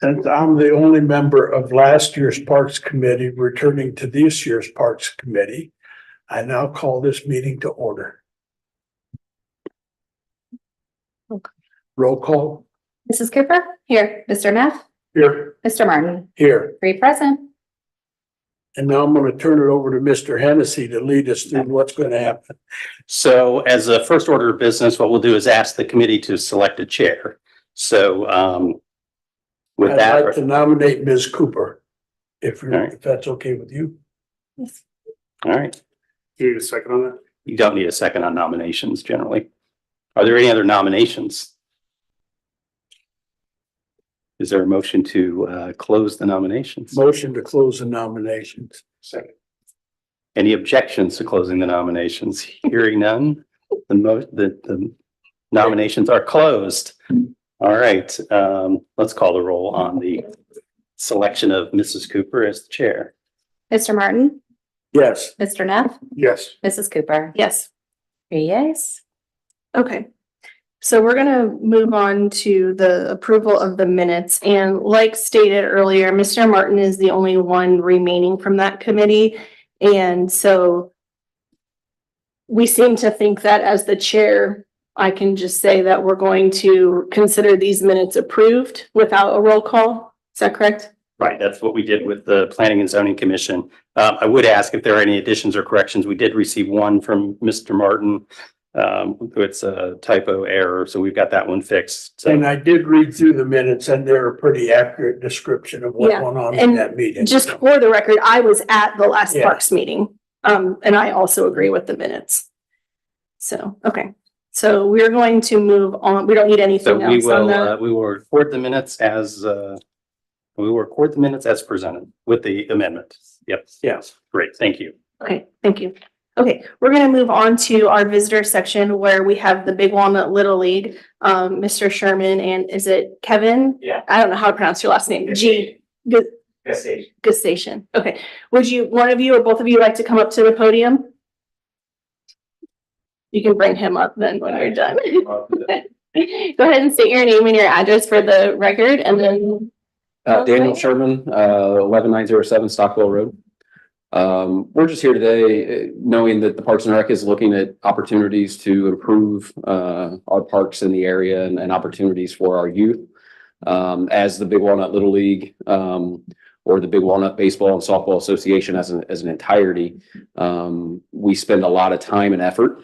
Since I'm the only member of last year's Parks Committee returning to this year's Parks Committee, I now call this meeting to order. Okay. Roll call. Mrs. Cooper? Here. Mr. Neff? Here. Mr. Martin? Here. 3 present. And now I'm going to turn it over to Mr. Hennessy to lead us through what's going to happen. So as a first order of business, what we'll do is ask the committee to select a chair. So with I'd that, like to nominate Ms. Cooper, if All right. that's okay with you. Yes. all right, You need a second on that? you don't need a second on nominations generally. Are there any other nominations? Is there a motion to close the nominations? Motion to close the nominations. Second. Any objections to closing the nominations? Hearing none, the nominations are closed. All right, let's call the roll on the selection of Mrs. Cooper as the chair. Mr. Martin? Yes. Mr. Neff? Yes. Mrs. Cooper? Yes. 3 yeas. Okay. So we're gonna move on to the approval of the minutes. And like stated earlier, Mr. Martin is the only one remaining from that committee. And so we seem to think that as the chair, I can just say that we're going to consider these minutes approved without a roll call. Is that correct? Right, that's what we did with the Planning and Zoning Commission. I would ask if there are any additions or corrections. We did receive one from Mr. Martin. It's a typo error, so we've got that one fixed. So And I did read through the minutes and they're a pretty accurate description of what Yeah, went on in and that meeting. Just for the record, I was at the last Yeah. Parks meeting, and I also agree with the minutes. So, okay, so we're going to move on. We don't need so anything else on that. we will record the minutes as presented with the amendment. Yep. Yes. Great, thank you. Okay, thank you. Okay, we're gonna move on to our visitor section where we have the Big Walnut Little League, Mr. Sherman, and is it Kevin? Yeah. I don't know how to pronounce your last name. Gustation. Okay, would you, one of you or both of you like to come up to the podium? You can bring him up then when you're done. Go ahead and state your name and your address for the record and then. Daniel Sherman, 11907 Stockwell Road. We're just here today knowing that the Parks and Rec is looking at opportunities to improve our parks in the area and opportunities for our youth. As the Big Walnut Little League or the Big Walnut Baseball and Softball Association as an entirety, we spend a lot of time and effort,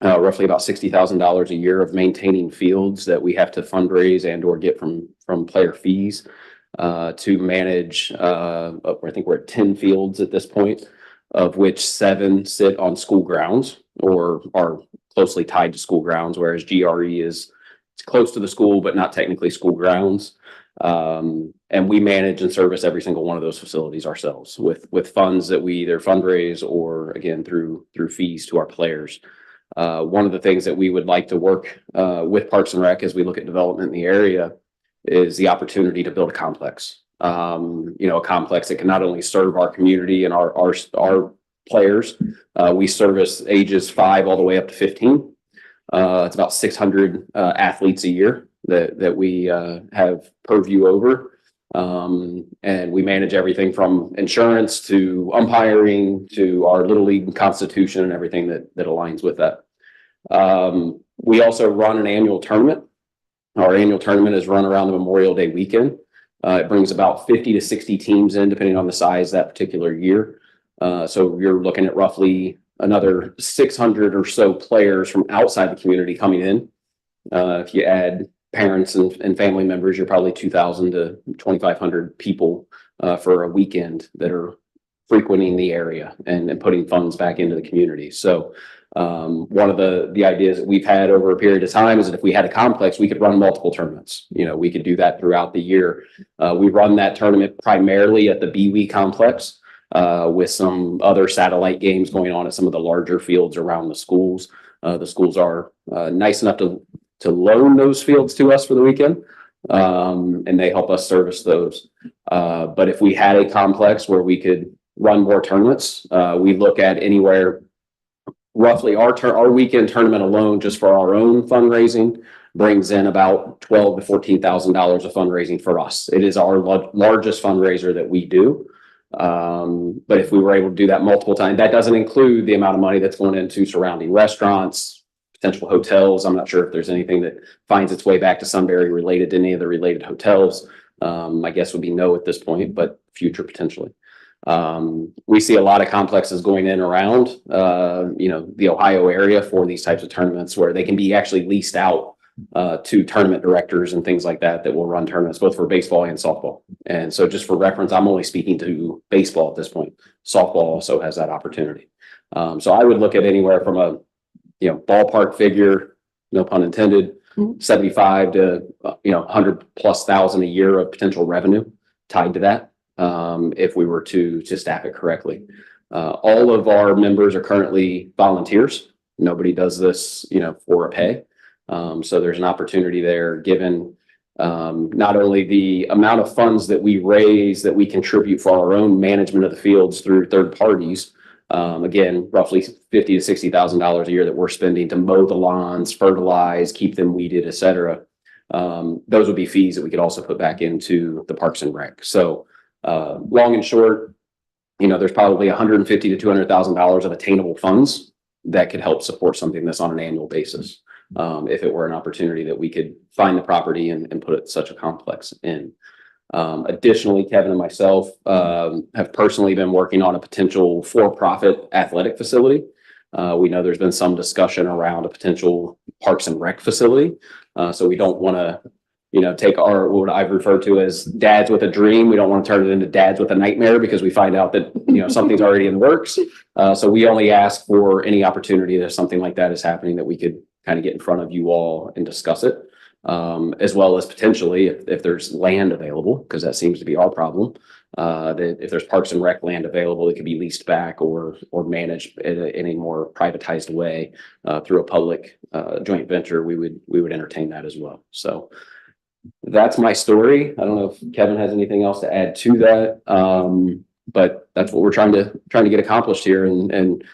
roughly about $60,000 a year of maintaining fields that we have to fundraise and or get from player fees. To manage, I think we're at 10 fields at this point, of which 7 sit on school grounds or are closely tied to school grounds, whereas GRE is close to the school, but not technically school grounds. And we manage and service every single one of those facilities ourselves with funds that we either fundraise or again, through fees to our players. One of the things that we would like to work with Parks and Rec as we look at development in the area is the opportunity to build a complex. A complex that can not only serve our community and our players. We service ages 5 all the way up to 15. It's about 600 athletes a year that we have purview over. And we manage everything from insurance to umpiring to our Little League constitution and everything that aligns with that. We also run an annual tournament. Our annual tournament is run around the Memorial Day weekend. It brings about 50 to 60 teams in, depending on the size that particular year. So you're looking at roughly another 600 or so players from outside the community coming in. If you add parents and family members, you're probably 2,000 to 2,500 people for a weekend that are frequenting the area and putting funds back into the community. So one of the ideas that we've had over a period of time is that if we had a complex, we could run multiple tournaments. We could do that throughout the year. We run that tournament primarily at the BWE complex with some other satellite games going on at some of the larger fields around the schools. The schools are nice enough to loan those fields to us for the weekend, and they help us service those. But if we had a complex where we could run more tournaments, we look at anywhere roughly our weekend tournament alone, just for our own fundraising, brings in about $12,000 to $14,000 of fundraising for us. It is our largest fundraiser that we do. But if we were able to do that multiple times, that doesn't include the amount of money that's going into surrounding restaurants, potential hotels. I'm not sure if there's anything that finds its way back to Sunbury related to any of the related hotels. My guess would be no at this point, but future potentially. We see a lot of complexes going in around, the Ohio area for these types of tournaments where they can be actually leased out to tournament directors and things like that will run tournaments both for baseball and softball. And so just for reference, I'm only speaking to baseball at this point. Softball also has that opportunity. So I would look at anywhere from a, ballpark figure, no pun intended, 75 to, 100,000+ a year of potential revenue tied to that. If we were to staff it correctly. All of our members are currently volunteers. Nobody does this, for a pay. So there's an opportunity there given not only the amount of funds that we raise that we contribute for our own management of the fields through third parties. Again, roughly $50,000 to $60,000 a year that we're spending to mow the lawns, fertilize, keep them weeded, et cetera. Those would be fees that we could also put back into the Parks and Rec. So long and short, there's probably $150,000 to $200,000 of attainable funds that could help support something that's on an annual basis. If it were an opportunity that we could find the property and put it such a complex in. Additionally, Kevin and myself have personally been working on a potential for-profit athletic facility. We know there's been some discussion around a potential Parks and Rec facility. So we don't want to, take what I've referred to as dads with a dream. We don't want to turn it into dads with a nightmare because we find out that, something's already in the works. So we only ask for any opportunity that something like that is happening that we could kind of get in front of you all and discuss it. As well as potentially if there's land available, because that seems to be our problem, that if there's Parks and Rec land available, it could be leased back or managed in a more privatized way through a public joint venture, we would entertain that as well. So that's my story. I don't know if Kevin has anything else to add to that, but that's what we're trying to get accomplished here. And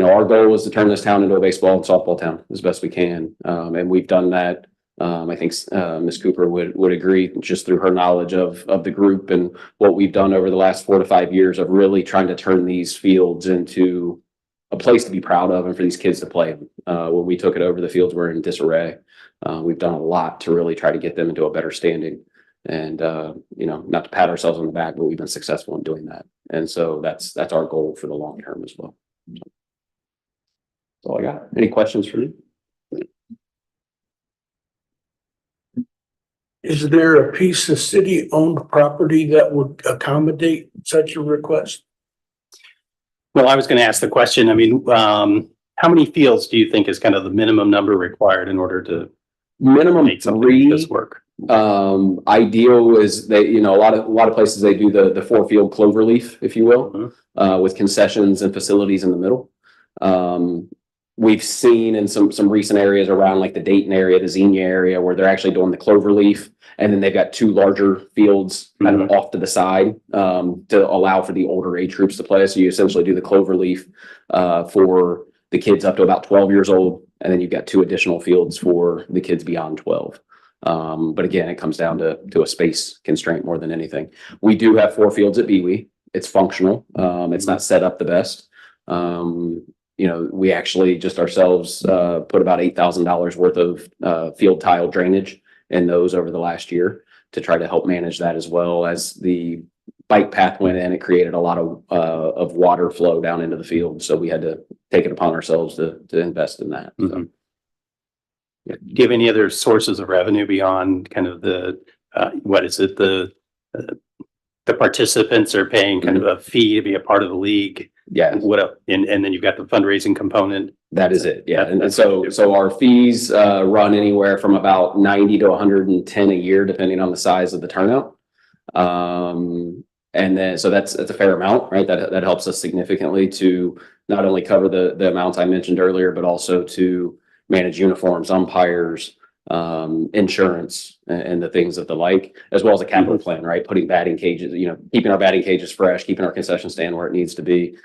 our goal is to turn this town into a baseball and softball town as best we can, and we've done that. I think Ms. Cooper would agree just through her knowledge of the group and what we've done over the last 4 to 5 years of really trying to turn these fields into a place to be proud of and for these kids to play. When we took it over, the fields were in disarray. We've done a lot to really try to get them into a better standing and, not to pat ourselves on the back, but we've been successful in doing that. And so that's our goal for the long term as well. That's all I got. Any questions for me? Is there a piece of city-owned property that would accommodate such a request? Well, I was going to ask the question, how many fields do you think is kind of the minimum number required in order to Minimum make something like 3. this work? Ideal is they, a lot of places they do the 4-field clover leaf, if you will, with concessions and facilities in the middle. We've seen in some recent areas around like the Dayton area, the Xenia area, where they're actually doing the clover leaf, and then they've got 2 larger fields kind of off to the side to allow for the older age groups to play. So you essentially do the clover leaf for the kids up to about 12 years old, and then you've got 2 additional fields for the kids beyond 12. But again, it comes down to a space constraint more than anything. We do have 4 fields at BWE. It's functional. It's not set up the best. We actually just ourselves put about $8,000 worth of field tile drainage in those over the last year to try to help manage that, as well as the bike path went in. It created a lot of water flow down into the field. So we had to take it upon ourselves to invest in that. Mm-hmm. So. Do you have any other sources of revenue beyond kind of the participants are paying kind of a fee to be a part of the league? Yeah. And then you've got the fundraising component. That is it. Yeah. And so our fees run anywhere from about 90 to 110 a year, depending on the size of the turnout. And then, so that's a fair amount, right? That helps us significantly to not only cover the amounts I mentioned earlier, but also to manage uniforms, umpires, insurance, and the things of the like, as well as a capital plan, right? Putting batting cages, keeping our batting cages fresh, keeping our concession stand where it needs to be.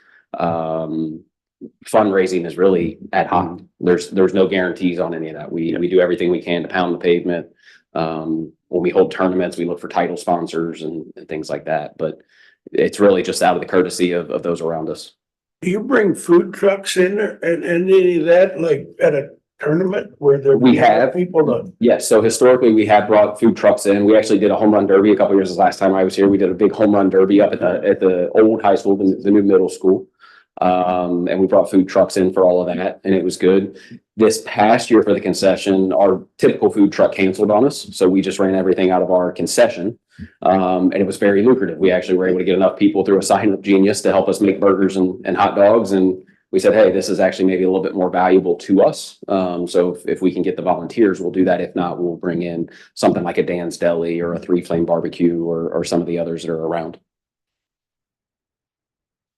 fundraising is really ad hoc. There's no guarantees on any of that. We do everything we can to pound the pavement. When we hold tournaments, we look for title sponsors and things like that, but it's really just out of the courtesy of those around us. Do you bring food trucks in there and any of that, like at a tournament where there? We have. People to. Yes, so historically, we have brought food trucks in. We actually did a home run derby a couple of years. The last time I was here, we did a big home run derby up at the old high school, the new middle school. And we brought food trucks in for all of that, and it was good. This past year for the concession, our typical food truck canceled on us, so we just ran everything out of our concession. And it was very lucrative. We actually were able to get enough people through a sign up genius to help us make burgers and hot dogs. And we said, hey, this is actually maybe a little bit more valuable to us. So if we can get the volunteers, we'll do that. If not, we'll bring in something like a Dan's Deli or a Three Flame Barbecue or some of the others that are around.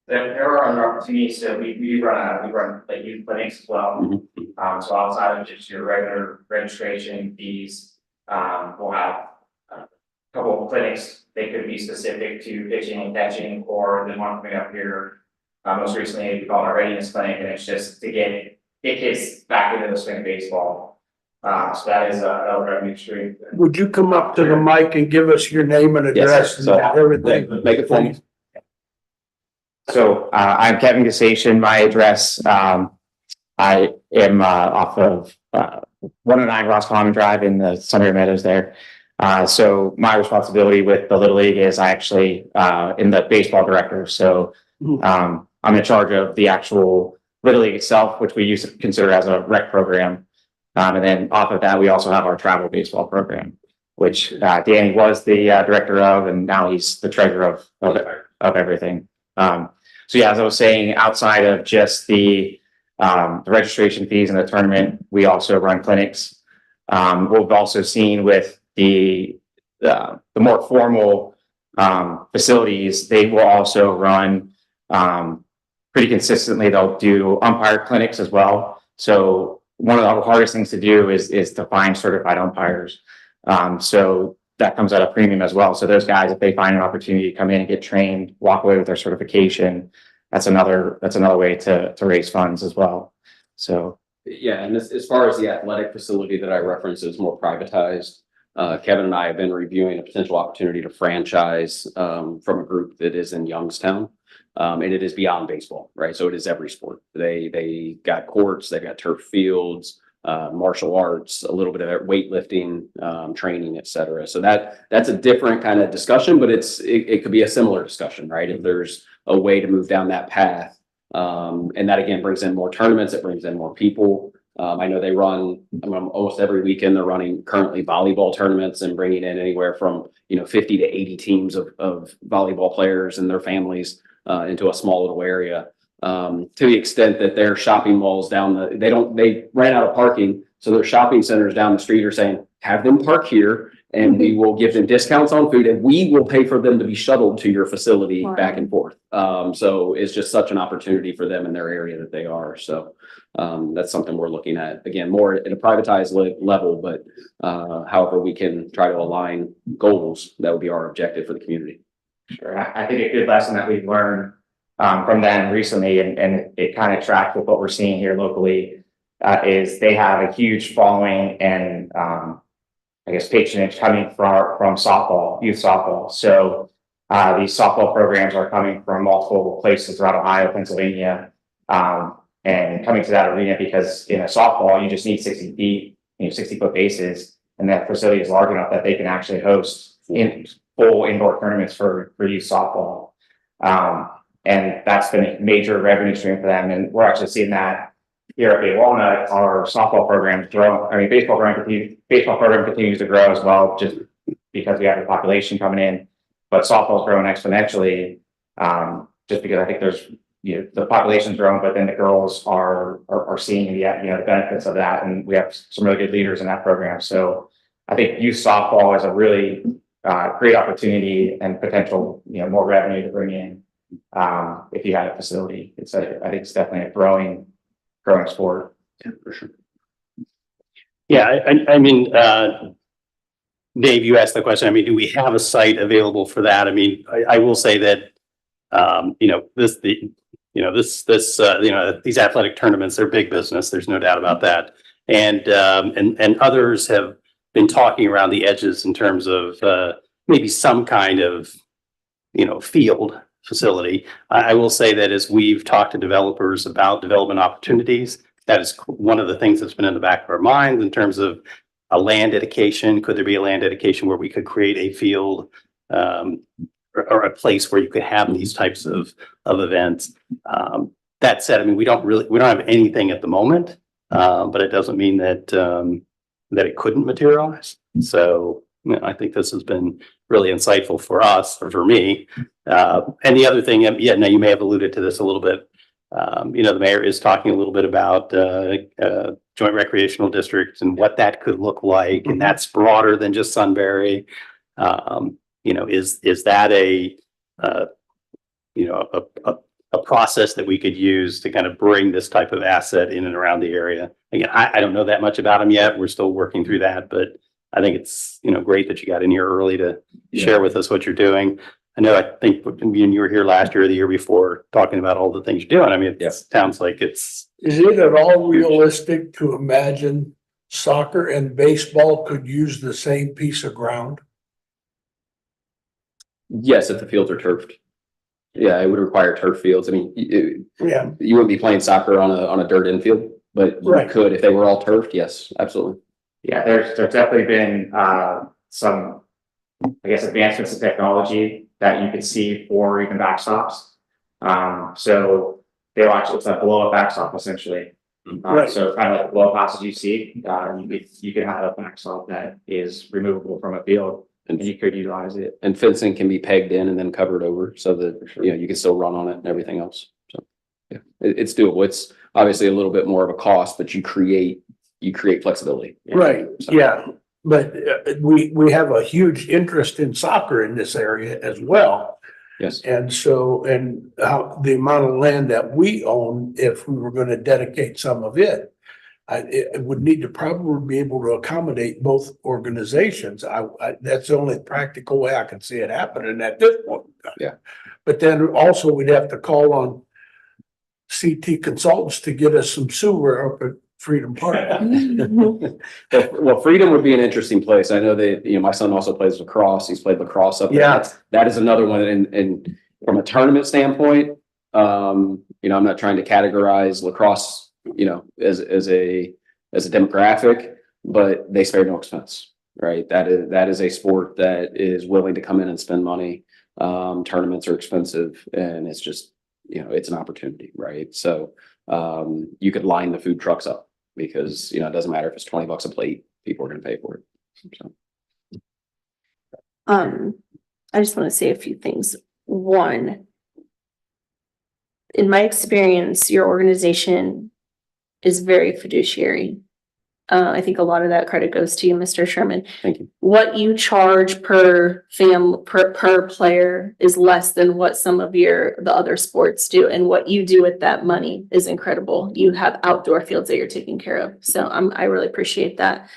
There are other opportunities, so we run like youth clinics as well. So outside of just your regular registration fees, we'll have a couple of clinics. They could be specific to pitching and catching, or the one coming up here. Most recently, we call it our readiness clinic, and it's just to get kids back into the swing of baseball. So that is a revenue stream. Would you come up to the mic and give us your name and address and So everything? make it formal. So I'm Kevin Gassation. My address, I am off of 109 Ross Common Drive in the Sunbury Meadows there. So my responsibility with the Little League is I actually in the baseball director. So I'm in charge of the actual Little League itself, which we used to consider as a rec program. And then off of that, we also have our travel baseball program, which Danny was the director of, and now he's the treasurer of everything. So yeah, as I was saying, outside of just the registration fees and the tournament, we also run clinics. What we've also seen with the more formal facilities, they will also run pretty consistently. They'll do umpire clinics as well. So one of the hardest things to do is to find certified umpires. So that comes at a premium as well. So those guys, if they find an opportunity to come in and get trained, walk away with their certification, that's another way to raise funds as well. So Yeah, and as far as the athletic facility that I referenced is more privatized. Kevin and I have been reviewing a potential opportunity to franchise from a group that is in Youngstown. And it is beyond baseball, right? So it is every sport. They got courts, they've got turf fields, martial arts, a little bit of weightlifting, training, et cetera. So that's a different kind of discussion, but it could be a similar discussion, right? If there's a way to move down that path. And that again brings in more tournaments, it brings in more people. I know they run almost every weekend. They're running currently volleyball tournaments and bringing in anywhere from 50 to 80 teams of volleyball players and their families into a small little area. To the extent that their shopping malls they ran out of parking, so their shopping centers down the street are saying, have them park here and we will give them discounts on food and we will pay for them to be shuttled to your facility back and forth. So it's just such an opportunity for them in their area that they are. So that's something we're looking at, again, more at a privatized level, but however we can try to align goals, that would be our objective for the community. sure, I think a good lesson that we've learned from them recently, and it kind of tracks with what we're seeing here locally, is they have a huge following and I guess patronage coming from softball, youth softball. So these softball programs are coming from multiple places throughout Ohio, Pennsylvania, and coming to that arena because in a softball, you just need 60 feet, 60-foot bases, and that facility is large enough that they can actually host full indoor tournaments for youth softball. And that's been a major revenue stream for them. And we're actually seeing that here at Bay Walnut. Our softball program grow. I mean, baseball program continues to grow as well, just because we have the population coming in. But softball's growing exponentially, just because I think there's the population's growing, but then the girls are seeing the benefits of that, and we have some really good leaders in that program. So I think youth softball is a really great opportunity and potential, more revenue to bring in. If you had a facility, I think it's definitely a growing sport. Yeah, for sure. Yeah, I mean, Dave, you asked the question. I mean, do we have a site available for that? I mean, I will say that, these athletic tournaments, they're big business. There's no doubt about that. And others have been talking around the edges in terms of maybe some kind of, field facility. I will say that as we've talked to developers about development opportunities, that is one of the things that's been in the back of our minds in terms of a land dedication. Could there be a land dedication where we could create a field or a place where you could have these types of events? That said, I mean, we don't have anything at the moment, but it doesn't mean that it couldn't materialize. So I think this has been really insightful for us, or for me. And the other thing, now you may have alluded to this a little bit. The mayor is talking a little bit about joint recreational districts and what that could look like, and that's broader than just Sunbury. Is that a process that we could use to kind of bring this type of asset in and around the area? Again, I don't know that much about them yet. We're still working through that, but I think it's, great that you got in here early to share with us what you're doing. I think when you were here last year or the year before talking about all the things you're doing. I mean, it sounds like it's. Is it at all realistic to imagine soccer and baseball could use the same piece of ground? Yes, if the fields are turfed. Yeah, it would require turf fields. I mean, you wouldn't be playing soccer on a dirt infield, but you could if they were all turfed. Yes, absolutely. Yeah, there's definitely been some, I guess, advancements in technology that you could see for even backstops. So they'll actually, it's a blow up backstop essentially. So kind of like blow up passes you see, you could have a backstop that is removable from a field and you could utilize it. And fencing can be pegged in and then covered over so that, you can still run on it and everything else. So yeah, it's doable. It's obviously a little bit more of a cost, but you create flexibility. Right, yeah, but we have a huge interest in soccer in this area as well. Yes. And so, how the amount of land that we own, if we were going to dedicate some of it, it would need to probably be able to accommodate both organizations. That's the only practical way I can see it happening at this point. Yeah. But then also we'd have to call on CT Consultants to get us some sewer up at Freedom Park. Well, Freedom would be an interesting place. I know that, my son also plays lacrosse. He's played lacrosse up there. Yeah. That is another one. And from a tournament standpoint, I'm not trying to categorize lacrosse, as a demographic, but they spare no expense, right? That is a sport that is willing to come in and spend money. Tournaments are expensive and it's just, it's an opportunity, right? So, you could line the food trucks up because, it doesn't matter if it's $20 a plate, people are going to pay for it. So. I just want to say a few things. One, in my experience, your organization is very fiduciary. I think a lot of that credit goes to you, Mr. Sherman. Thank you. What you charge per player is less than what some of the other sports do. And what you do with that money is incredible. You have outdoor fields that you're taking care of. So I really appreciate that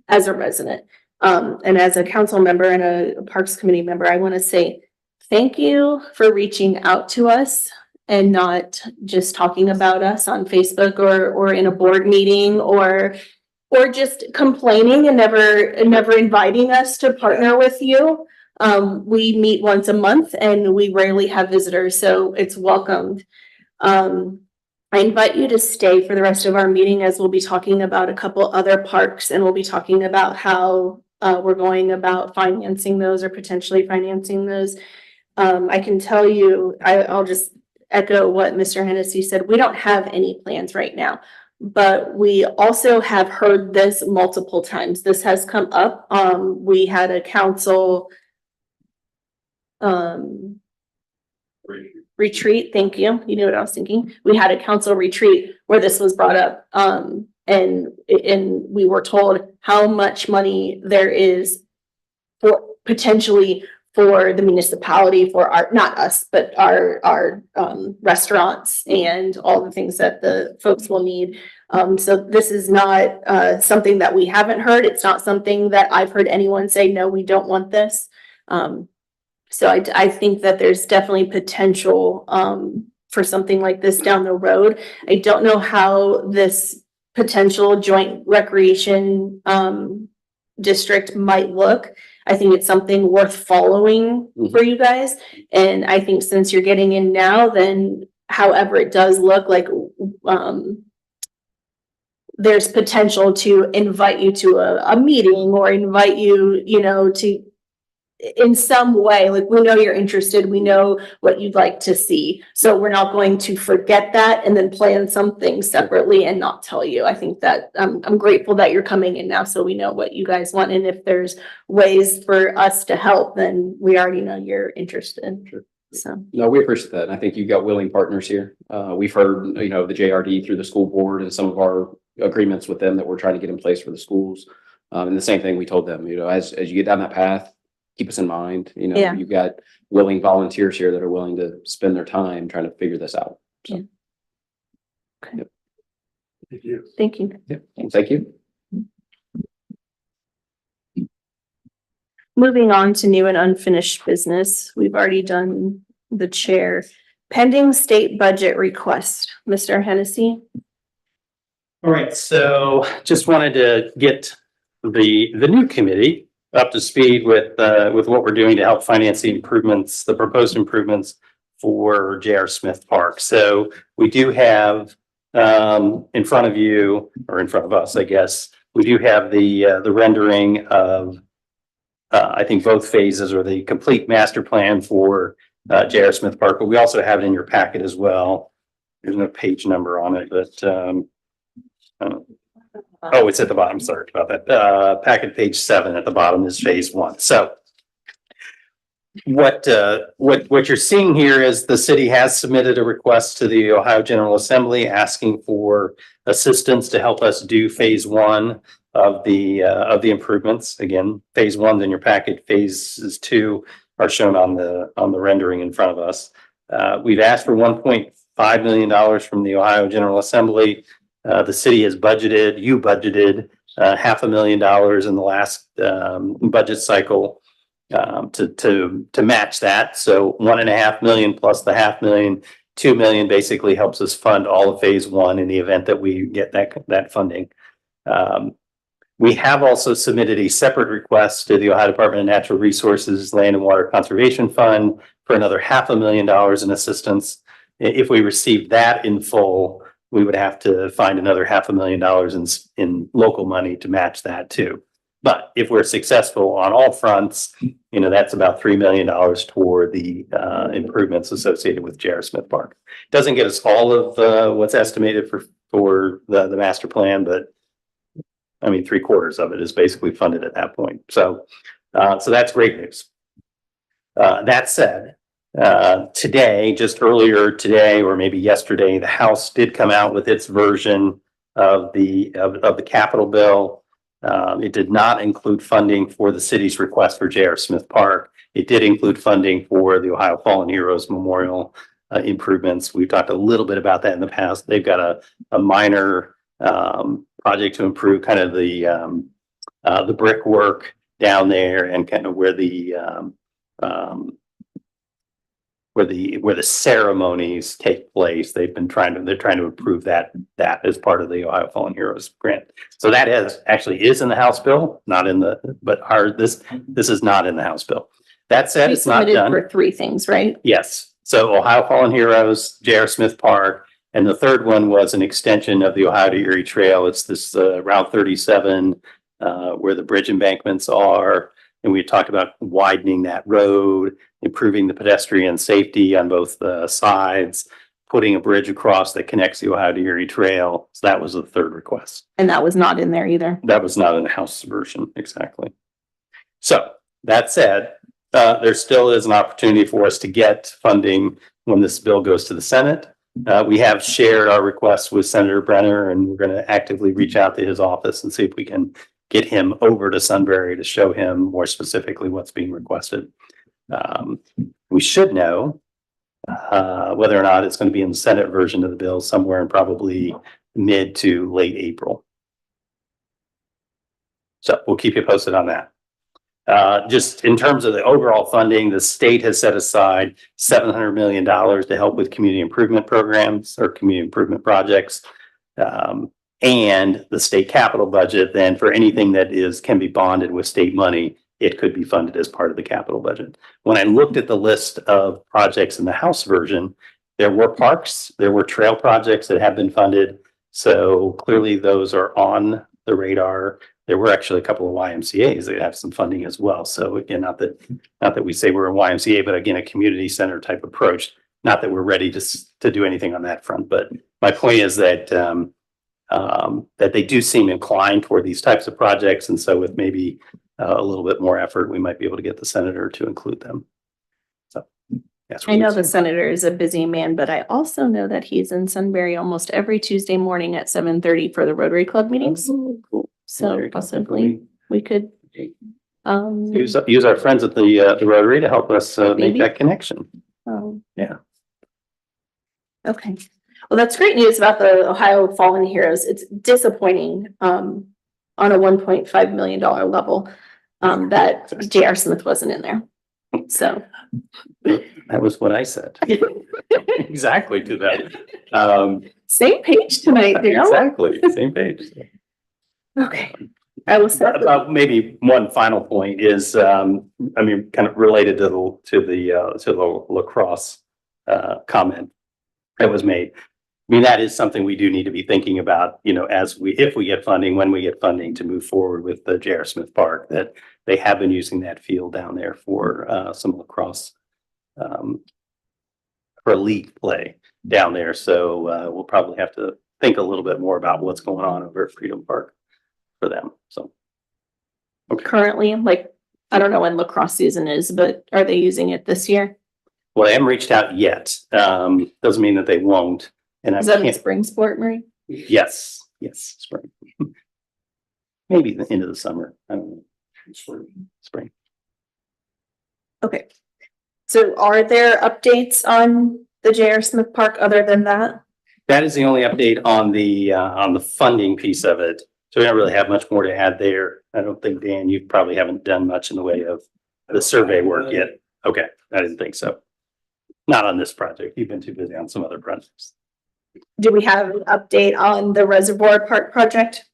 as a resident. And as a council member and a Parks Committee member, I want to say thank you for reaching out to us and not just talking about us on Facebook or in a board meeting or just complaining and never inviting us to partner with you. We meet once a month and we rarely have visitors, so it's welcomed. I invite you to stay for the rest of our meeting as we'll be talking about a couple other parks and we'll be talking about how we're going about financing those or potentially financing those. I can tell you, I'll just echo what Mr. Hennessy said. We don't have any plans right now. But we also have heard this multiple times. This has come up. We had a council retreat. Thank you. You knew what I was thinking. We had a council retreat where this was brought up. And we were told how much money there is for potentially for the municipality, for our, not us, but our restaurants and all the things that the folks will need. So this is not something that we haven't heard. It's not something that I've heard anyone say, no, we don't want this. So I think that there's definitely potential for something like this down the road. I don't know how this potential joint recreation district might look. I think it's something worth following for you guys. And I think since you're getting in now, then however it does look like, there's potential to invite you to a meeting or invite you, you know, to in some way, like we know you're interested, we know what you'd like to see. So we're not going to forget that and then plan something separately and not tell you. I think that I'm grateful that you're coming in now so we know what you guys want. And if there's ways for us to help, then we already know you're interested. Sure. So. No, we appreciate that. And I think you've got willing partners here. We've heard, you know, the JRD through the school board and some of our agreements with them that we're trying to get in place for the schools. And the same thing we told them, you know, as you get down that path, keep us in mind. You know, Yeah. you've got willing volunteers here that are willing to spend their time trying to figure this out. So, Yeah. Okay. Yep. Thank you. Thank you. Yep. Thank you. Moving on to new and unfinished business. We've already done the chair. Pending state budget request, Mr. Hennessy. All right, so just wanted to get the new committee up to speed with what we're doing to help finance the improvements, the proposed improvements for J.R. Smith Park. So we do have in front of you, or in front of us, I guess, we do have the rendering of I think both phases, or the complete master plan for J.R. Smith Park, but we also have it in your packet as well. There's no page number on it, but oh, it's at the bottom. Sorry about that. Packet page 7 at the bottom is phase 1. So what you're seeing here is the city has submitted a request to the Ohio General Assembly asking for assistance to help us do phase 1 of the improvements. Again, phase 1's in your packet. Phases 2 are shown on the rendering in front of us. We've asked for $1.5 million from the Ohio General Assembly. The city has budgeted, you budgeted $500,000 in the last budget cycle to match that. So $1.5 million plus the $500,000, $2 million basically helps us fund all of phase 1 in the event that we get that funding. We have also submitted a separate request to the Ohio Department of Natural Resources Land and Water Conservation Fund for another $500,000 in assistance. If we receive that in full, we would have to find another $500,000 in local money to match that too. But if we're successful on all fronts, you know, that's about $3 million toward the improvements associated with J.R. Smith Park. Doesn't get us all of what's estimated for the master plan, but I mean, 3/4 of it is basically funded at that point. So that's great news. That said, today, just earlier today, or maybe yesterday, the House did come out with its version of the capital bill. It did not include funding for the city's request for J.R. Smith Park. It did include funding for the Ohio Fallen Heroes Memorial improvements. We've talked a little bit about that in the past. They've got a minor project to improve kind of the brickwork down there and kind of where the ceremonies take place. They're trying to improve that as part of the Ohio Fallen Heroes grant. So that is in the House bill, this is not in the House bill. That said, We it's not submitted done. for 3 things, right? Yes. So Ohio Fallen Heroes, J.R. Smith Park, and the third one was an extension of the Ohio to Erie Trail. It's this Route 37 where the bridge embankments are. And we talked about widening that road, improving the pedestrian safety on both the sides, putting a bridge across that connects the Ohio to Erie Trail. So that was the third request. And that was not in there either. That was not in the House version, exactly. So that said, there still is an opportunity for us to get funding when this bill goes to the Senate. We have shared our requests with Senator Brenner, and we're going to actively reach out to his office and see if we can get him over to Sunbury to show him more specifically what's being requested. We should know whether or not it's going to be in the Senate version of the bill somewhere in probably mid to late April. So we'll keep you posted on that. Just in terms of the overall funding, the state has set aside $700 million to help with community improvement programs or community improvement projects. And the state capital budget, then for anything that can be bonded with state money, it could be funded as part of the capital budget. When I looked at the list of projects in the House version, there were parks, there were trail projects that have been funded. So clearly those are on the radar. There were actually a couple of YMCA's that have some funding as well. So again, not that we say we're a YMCA, but again, a community center type approach. Not that we're ready to do anything on that front, but my point is that that they do seem inclined toward these types of projects. And so with maybe a little bit more effort, we might be able to get the senator to include them. So that's. I know the senator is a busy man, but I also know that he's in Sunbury almost every Tuesday morning at 7:30 for the Rotary Club meetings. So possibly we could, Use our friends at the Rotary to help us make Maybe. that connection. yeah. Okay. Well, that's great news about the Ohio Fallen Heroes. It's disappointing, on a $1.5 million level, that J.R. Smith wasn't in there. So. That was what I said. Exactly to that. Same page tonight, Daryl. Exactly, same page. Okay. I will set. Maybe one final point is, kind of related to the lacrosse comment that was made. I mean, that is something we do need to be thinking about, if we get funding, when we get funding to move forward with the J.R. Smith Park, that they have been using that field down there for some lacrosse for league play down there. So we'll probably have to think a little bit more about what's going on over at Freedom Park for them. So Currently, I don't know when lacrosse season is, but are they using it this year? well, they haven't reached out yet. Doesn't mean that they won't. And I Is that a can't. spring sport, Marie? Yes, spring. Maybe the end of the summer. I don't know. Spring. Okay. So are there updates on the J.R. Smith Park other than that? That is the only update on the funding piece of it. So we don't really have much more to add there. I don't think, Dan, you probably haven't done much in the way of the survey work yet. Okay, I didn't think so. Not on this project. You've been too busy on some other projects. Do we have an update on the Reservoir Park project?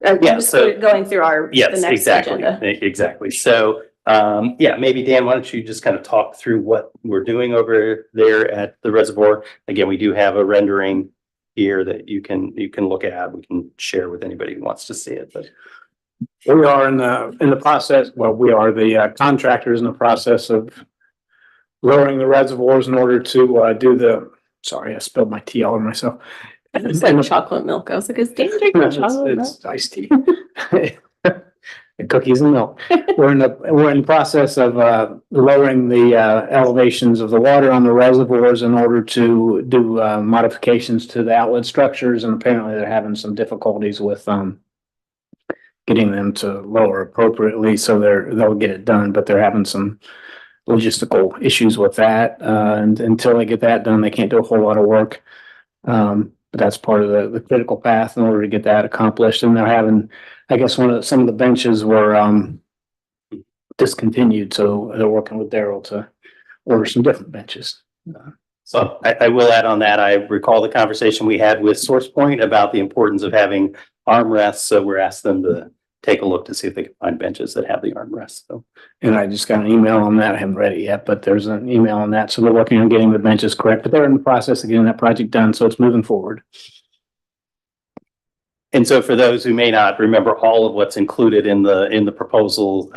I'm Yeah, just so- going through the Yes, next exactly. agenda. Exactly. So, maybe Dan, why don't you just kind of talk through what we're doing over there at the reservoir? Again, we do have a rendering here that you can look at. We can share with anybody who wants to see it, but. We are in the process, the contractors in the process of lowering the reservoirs in order to sorry, I spilled my tea all over myself. It's like chocolate milk. I was like, is Dan drinking chocolate milk? It's iced tea. Cookies and milk. We're in the process of lowering the elevations of the water on the reservoirs in order to do modifications to the outlet structures, and apparently they're having some difficulties with getting them to lower appropriately, so they'll get it done, but they're having some logistical issues with that. And until they get that done, they can't do a whole lot of work. But that's part of the critical path in order to get that accomplished. And they're having, I guess, some of the benches were discontinued, so they're working with Daryl to order some different benches. So I will add on that. I recall the conversation we had with SourcePoint about the importance of having armrests. So we're asked them to take a look to see if they can find benches that have the armrests. So. And I just got an email on that. I haven't read it yet, but there's an email on that. So they're working on getting the benches correct, but they're in the process of getting that project done. So it's moving forward. And so for those who may not remember all of what's included in the proposal,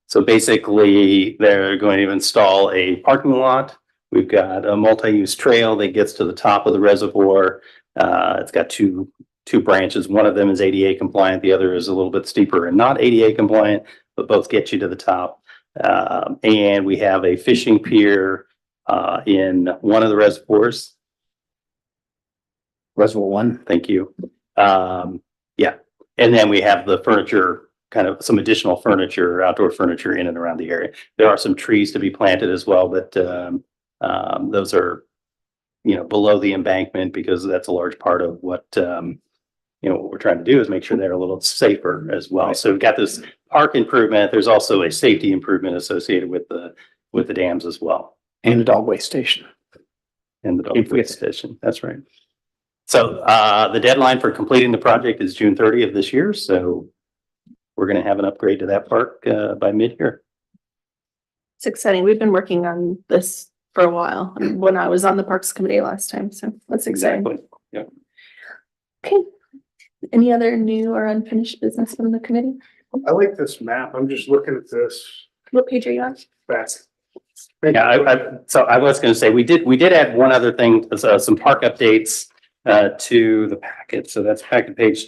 so basically they're going to install a parking lot. We've got a multi-use trail that gets to the top of the reservoir. It's got two branches. One of them is ADA compliant. The other is a little bit steeper and not ADA compliant, but both get you to the top. And we have a fishing pier in one of the reservoirs. Reservoir 1. Thank you. Yeah. And then we have the furniture, kind of some additional furniture, outdoor furniture in and around the area. There are some trees to be planted as well, but those are, below the embankment, because that's a large part of what, what we're trying to do is make sure they're a little safer as well. So we've got this park improvement, there's also a safety improvement associated with the dams as well. And the dog waste station. And the dog If we- waste station, that's right. So the deadline for completing the project is June 30th of this year, so we're gonna have an upgrade to that park by mid-year. It's exciting. We've been working on this for a while, when I was on the Parks Committee last time, so that's exciting. Yeah. Okay. Any other new or unfinished business from the committee? I like this map. I'm just looking at this. What page are you on? Fast. Yeah, so I was gonna say, we did add one other thing, some park updates to the packet, so that's packet page.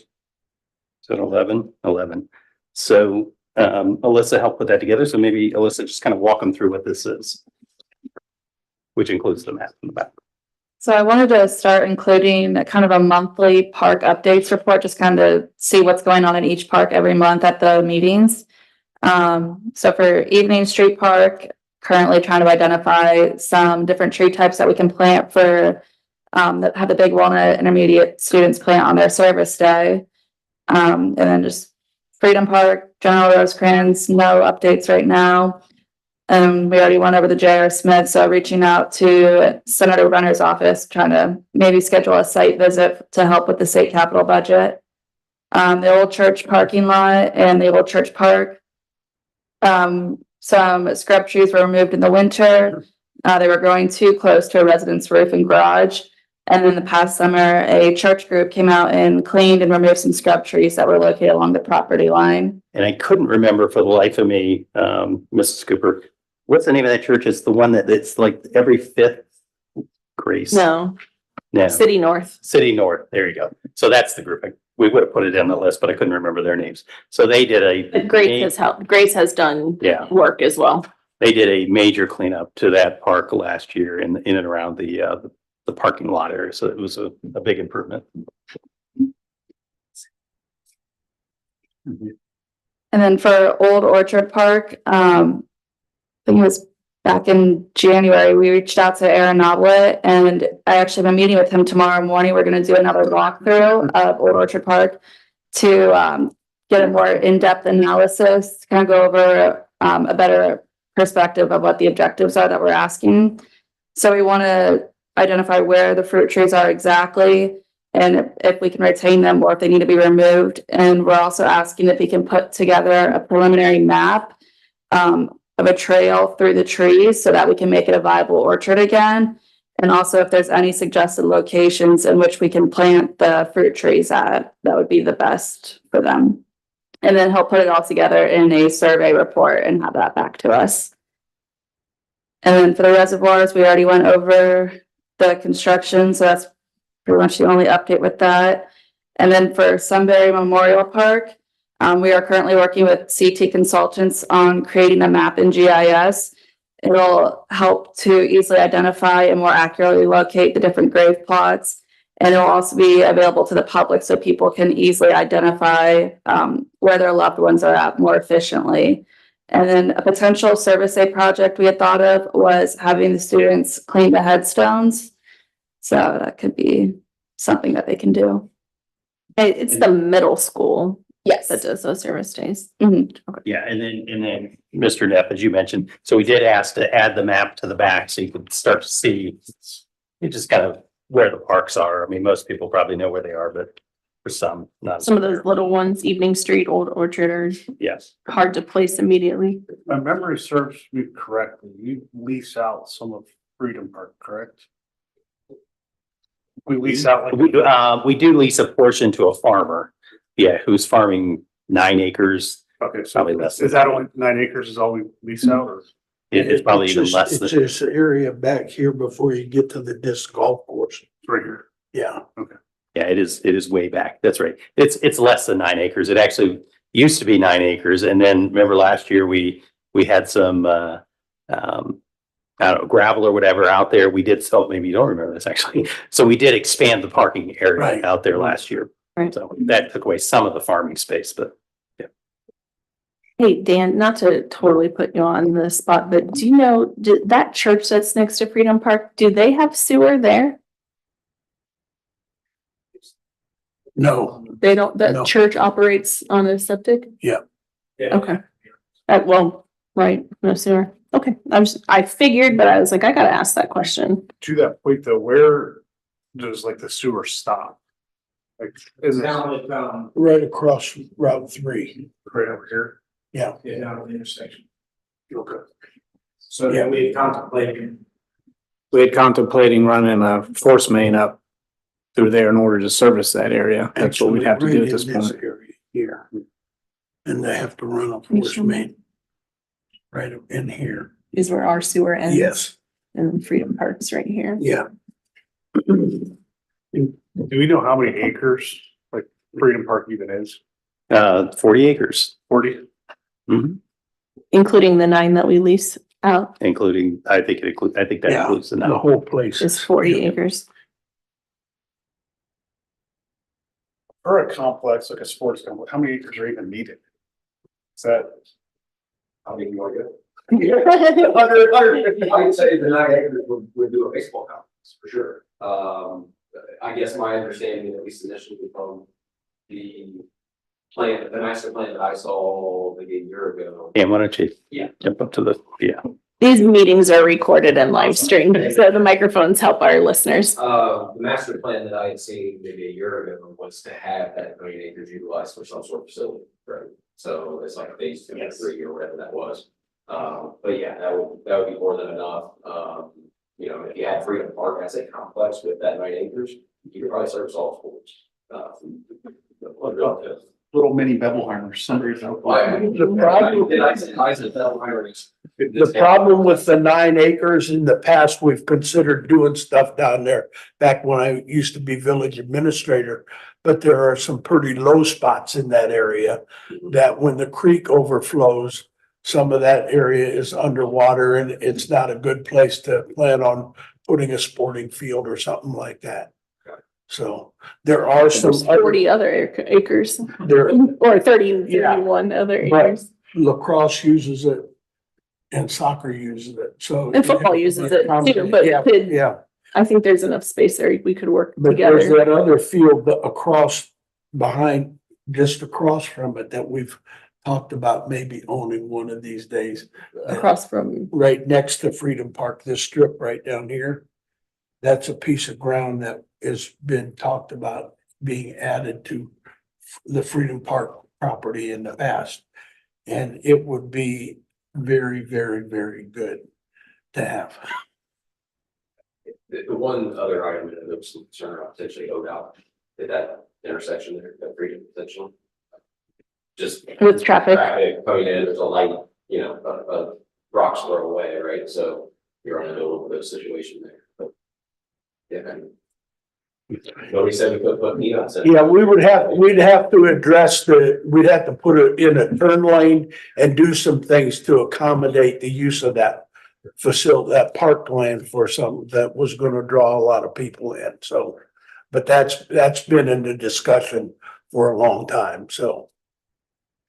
So 11. So Alyssa helped put that together, so maybe Alyssa just kind of walk them through what this is. Which includes the map in the back. So I wanted to start including kind of a monthly park updates report, just kind of see what's going on in each park every month at the meetings. So for Evening Street Park, currently trying to identify some different tree types that we can plant for that have the Big Walnut Intermediate students plant on their service day. And then just Freedom Park, General Rosecrans, no updates right now. We already went over the J.R. Smith, so reaching out to Senator Runner's office, trying to maybe schedule a site visit to help with the state capital budget. The old church parking lot and the old church park. Some scrub trees were removed in the winter. They were growing too close to a resident's roof and garage. And in the past summer, a church group came out and cleaned and removed some scrub trees that were located along the property line. And I couldn't remember for the life of me, Mrs. Cooper, what's the name of that church? It's the one that it's like every fifth grace. No, No, City North. City North. There you go. So that's the group. We would have put it in the list, but I couldn't remember their names. So they did But Grace has helped. Grace has done Yeah, work as well. they did a major cleanup to that park last year in and around the parking lot area. So it was a big improvement. And then for Old Orchard Park, I think it was back in January, we reached out to Aaron Noblet, and I actually have a meeting with him tomorrow morning. We're gonna do another walkthrough of Old Orchard Park to get a more in-depth analysis, kind of go over a better perspective of what the objectives are that we're asking. So we want to identify where the fruit trees are exactly, and if we can retain them or if they need to be removed. And we're also asking if we can put together a preliminary map of a trail through the trees so that we can make it a viable orchard again. And also if there's any suggested locations in which we can plant the fruit trees at, that would be the best for them. And then he'll put it all together in a survey report and have that back to us. And then for the reservoirs, we already went over the construction, so that's pretty much the only update with that. And then for Sunbury Memorial Park, we are currently working with CT Consultants on creating a map in GIS. It'll help to easily identify and more accurately locate the different grave plots. And it'll also be available to the public so people can easily identify where their loved ones are at more efficiently. And then a potential service day project we had thought of was having the students clean the headstones. So that could be something that they can do. It's the middle school Yes. that does those service days. Mhm. Yeah, and then Mr. Neff, as you mentioned, so we did ask to add the map to the back so you could start to see you just kind of where the parks are. I mean, most people probably know where they are, but for some, not. Some of those little ones, Evening Street, Old Orchard, are Yes. hard to place immediately. If my memory serves me correctly, you lease out some of Freedom Park, correct? We lease out like. We do lease a portion to a farmer. Yeah, who's farming 9 acres. Okay, so Probably less is that only 9 acres is all we lease out or? It's probably even less It's than, this area back here before you get to the disc golf course. It's right here. Yeah. yeah, it is way back. That's right. It's less than 9 acres. It actually used to be 9 acres. And then remember last year, we had some, I don't know, gravel or whatever out there. We did, so maybe you don't remember this actually. So we did expand the parking area Right. out there last year. Right. So that took away some of the farming space, but Hey, Dan, not to totally put you on the spot, but do you know, that church that's next to Freedom Park, do they have sewer there? No, They don't, No. that church operates on a septic? Yeah. Okay. Well, right, no sewer. Okay, I figured, but I was like, I gotta ask that question. To that point though, where does like the sewer stop? Like, is it Down at, right across Route 3. right over here? Yeah. Yeah, down at the intersection. Okay. So Yeah. then we contemplated, We had contemplating running a force main up through there in order to service that area. That's what we'd have to do at this Actually, right in point. area here. And they have to run a force main. Right in here. Is where our sewer ends. Yes, And Freedom Park's right here. yeah. Do we know how many acres like Freedom Park even is? 40 acres, 40? Including the 9 that we lease out including, I think that Yeah, includes the the number. whole place. is 40 Yeah. acres. For a complex, like a sports complex, how many acres are even needed? Is that? I'll give you more good. I'd say the 9 acres would do a baseball complex for sure. I guess my understanding, at least initially from the plan, the master plan that I saw maybe a year ago. And why don't you Yeah. jump up to the, yeah. These meetings are recorded and live streamed, so the microphones help our listeners. The master plan that I had seen maybe a year ago was to have that 1 million acres utilized for some sort of facility, right? So it's like a phase 2 or 3 or whatever that was. But yeah, that would be more than enough. You know, if you had Freedom Park as a complex with that 9 acres, you could probably service all sports. Little mini Bevelheimer, somebody's. The problem- The The problem with the 9 acres, in the past, we've considered doing stuff down there, back when I used to be village administrator. But there are some pretty low spots in that area that when the creek overflows, some of that area is underwater and it's not a good place to plan on putting a sporting field or something like that. So there are some There's 40 other acres there, or 30, Yeah. 31 other But- acres. lacrosse uses it and soccer uses it, so. And football uses it too, but Yeah, could- yeah. I think there's enough space there. We could work But there's together. that other field across, behind, just across from it that we've talked about maybe owning one of these days. Across from, Right next to Freedom Park, this strip right down here. That's a piece of ground that has been talked about being added to the Freedom Park property in the past. And it would be very, very, very good to have. The one other item that there was some concern about potentially ODOT at that intersection there, that Freedom potentially. Just with traffic. traffic coming in, there's a light, you know, a rocks throw away, right? So you're on a little bit of situation there. But yeah. Nobody said we could put peanuts in. Yeah, we'd have to address we'd have to put it in a turn lane and do some things to accommodate the use of that facility, that parkland for some, that was gonna draw a lot of people in, so. But that's been in the discussion for a long time, so.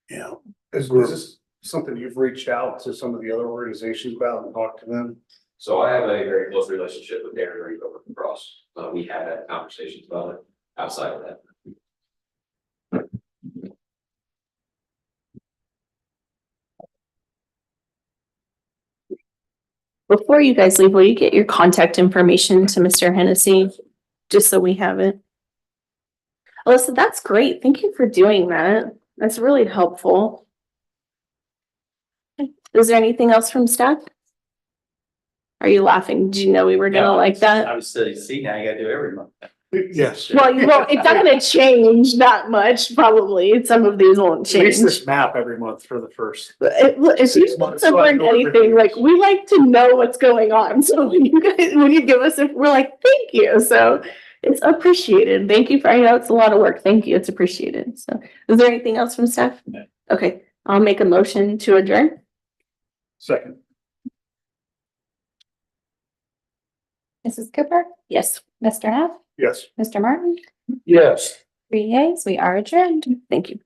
Yeah, Is this something you've reached out to some of the other organizations about and talked to them? So I have a very close relationship with Darren Reed over from Cross. We have had conversations about it outside of that. Before you guys leave, will you get your contact information to Mr. Hennessy? Just so we have it. Alyssa, that's great. Thank you for doing that. That's really helpful. Is there anything else from staff? Are you laughing? Did you know we were gonna like that? I was saying, see, now you gotta do it every month. yes. Well, it's not gonna change that much, probably. Some of these won't At least change. this map every month for the first. If you 6 months, have so I learned know anything, everything. like, we like to know what's going on. So when you give us, we're like, thank you. So it's appreciated. Thank you for, I know it's a lot of work. Thank you. It's appreciated. So is there anything else from staff? No. Okay, I'll make a motion to adjourn. Second. Mrs. Cooper, Yes, Mr. Neff, Yes. Mr. Martin, Yes. 3 yeas, we are adjourned. thank you.